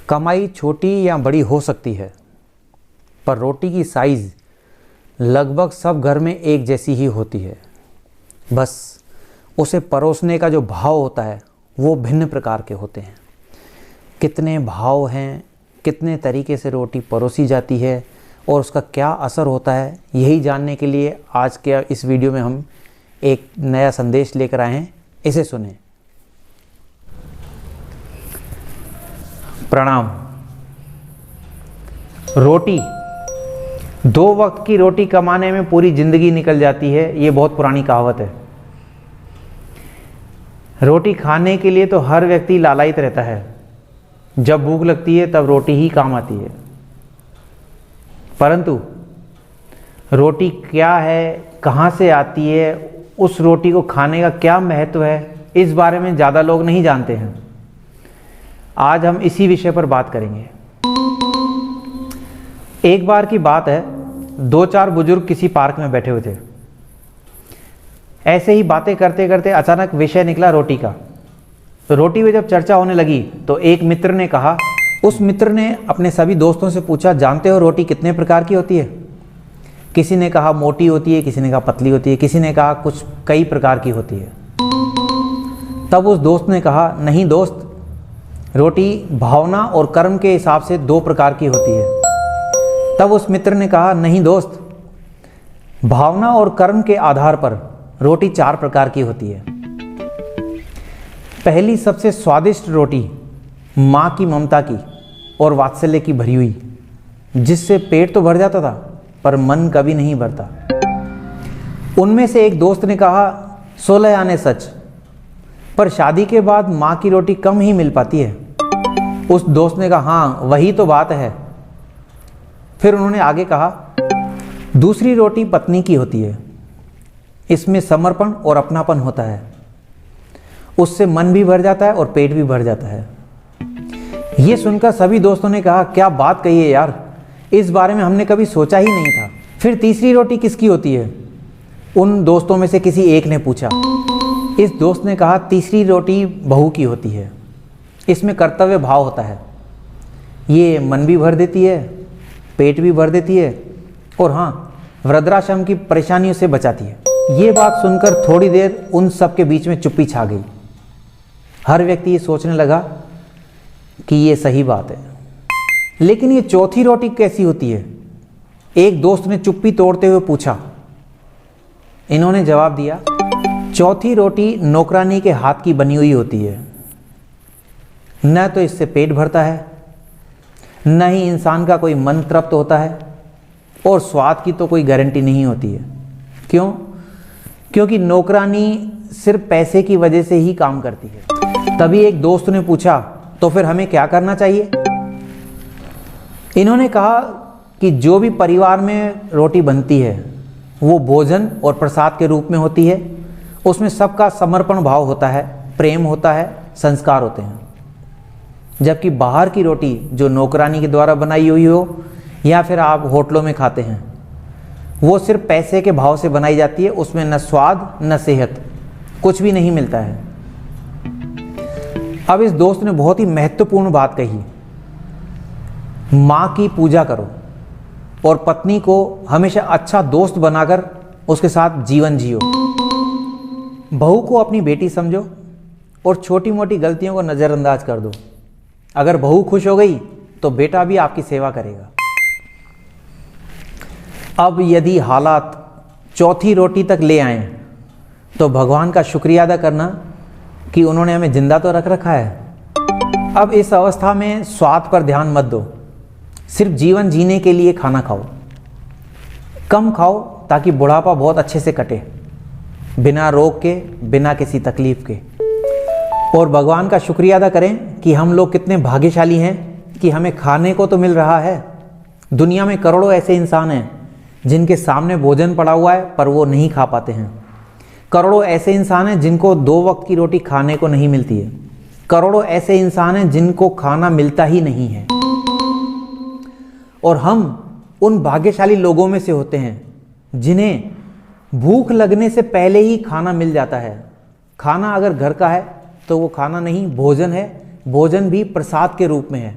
कमाई छोटी या बड़ी हो सकती है, पर रोटी की साइज़ लगभग सब घर में एक जैसी ही होती है। बस उसे परोसने का जो भाव होता है वो भिन्न प्रकार के होते हैं। कितने भाव हैं, कितने तरीके से रोटी परोसी जाती है और उसका क्या असर होता है, यही जानने के लिए आज के इस वीडियो में हम एक नया संदेश लेकर आए हैं। इसे सुनें। प्रणाम। रोटी, 2 वक्त की रोटी कमाने में पूरी ज़िंदगी निकल जाती है, ये बहुत पुरानी कहावत है। रोटी खाने के लिए तो हर व्यक्ति लालायित रहता है। जब भूख लगती है तब रोटी ही काम आती है। परंतु रोटी क्या है, कहाँ से आती है, उस रोटी को खाने का क्या महत्व है, इस बारे में ज़्यादा लोग नहीं जानते हैं। आज हम इसी विषय पर बात करेंगे। एक बार की बात है, 2-4 बुजुर्ग किसी पार्क में बैठे हुए थे। ऐसे ही बातें करते करते अचानक विषय निकला रोटी का। तो रोटी में जब चर्चा होने लगी तो एक मित्र ने कहा, उस मित्र ने अपने सभी दोस्तों से पूछा, जानते हो रोटी कितने प्रकार की होती है? किसी ने कहा मोटी होती है, किसी ने कहा पतली होती है, किसी ने कहा कुछ कई प्रकार की होती है। तब उस दोस्त ने कहा, नहीं दोस्त, रोटी भावना और कर्म के हिसाब से 2 प्रकार की होती है। तब उस मित्र ने कहा, नहीं दोस्त, भावना और कर्म के आधार पर रोटी 4 प्रकार की होती है। पहली सबसे स्वादिष्ट रोटी माँ की ममता की और वात्सल्य की भरी हुई, जिससे पेट तो भर जाता था पर मन कभी नहीं भरता। उनमें से एक दोस्त ने कहा, 16 आने सच, पर शादी के बाद माँ की रोटी कम ही मिल पाती है। उस दोस्त ने कहा, हाँ वही तो बात है। फिर उन्होंने आगे कहा, दूसरी रोटी पत्नी की होती है, इसमें समर्पण और अपनापन होता है, उससे मन भी भर जाता है और पेट भी भर जाता है। ये सुनकर सभी दोस्तों ने कहा, क्या बात कही है यार, इस बारे में हमने कभी सोचा ही नहीं था। फिर तीसरी रोटी किसकी होती है? उन दोस्तों में से किसी एक ने पूछा। इस दोस्त ने कहा, तीसरी रोटी बहू की होती है, इसमें कर्तव्य भाव होता है, ये मन भी भर देती है, पेट भी भर देती है और हाँ, वृद्धाश्रम की परेशानियों से बचाती है। ये बात सुनकर थोड़ी देर उन सब के बीच में चुप्पी छा गई। हर व्यक्ति ये सोचने लगा कि ये सही बात है, लेकिन ये चौथी रोटी कैसी होती है? एक दोस्त ने चुप्पी तोड़ते हुए पूछा। इन्होंने जवाब दिया, चौथी रोटी नौकरानी के हाथ की बनी हुई होती है, न तो इससे पेट भरता है, न ही इंसान का कोई मन तृप्त होता है और स्वाद की तो कोई गारंटी नहीं होती है। क्यों? क्योंकि नौकरानी सिर्फ पैसे की वजह से ही काम करती है। तभी एक दोस्त ने पूछा, तो फिर हमें क्या करना चाहिए? इन्होंने कहा कि जो भी परिवार में रोटी बनती है वो भोजन और प्रसाद के रूप में होती है। उसमें सबका समर्पण भाव होता है, प्रेम होता है, संस्कार होते हैं। जबकि बाहर की रोटी जो नौकरानी के द्वारा बनाई हुई हो या फिर आप होटलों में खाते हैं, वो सिर्फ पैसे के भाव से बनाई जाती है। उसमें न स्वाद न सेहत, कुछ भी नहीं मिलता है। अब इस दोस्त ने बहुत ही महत्वपूर्ण बात कही, माँ की पूजा करो और पत्नी को हमेशा अच्छा दोस्त बनाकर उसके साथ जीवन जियो। बहू को अपनी बेटी समझो और छोटी मोटी गलतियों को नज़रअंदाज कर दो। अगर बहू खुश हो गई तो बेटा भी आपकी सेवा करेगा। अब यदि हालात चौथी रोटी तक ले आए तो भगवान का शुक्रिया अदा करना कि उन्होंने हमें जिंदा तो रख रखा है। अब इस अवस्था में स्वाद पर ध्यान मत दो, सिर्फ जीवन जीने के लिए खाना खाओ। कम खाओ ताकि बुढ़ापा बहुत अच्छे से कटे, बिना रोग के, बिना किसी तकलीफ के। और भगवान का शुक्रिया अदा करें कि हम लोग कितने भाग्यशाली हैं कि हमें खाने को तो मिल रहा है। दुनिया में करोड़ों ऐसे इंसान हैं जिनके सामने भोजन पड़ा हुआ है पर वो नहीं खा पाते हैं। करोड़ों ऐसे इंसान हैं जिनको 2 वक्त की रोटी खाने को नहीं मिलती है। करोड़ों ऐसे इंसान हैं जिनको खाना मिलता ही नहीं है। और हम उन भाग्यशाली लोगों में से होते हैं जिन्हें भूख लगने से पहले ही खाना मिल जाता है। खाना अगर घर का है तो वो खाना नहीं, भोजन है। भोजन भी प्रसाद के रूप में है।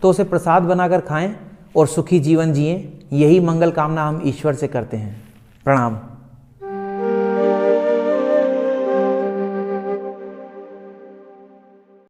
तो उसे प्रसाद बनाकर खाएं और सुखी जीवन जिएं। यही मंगल कामना हम ईश्वर से करते हैं। प्रणाम।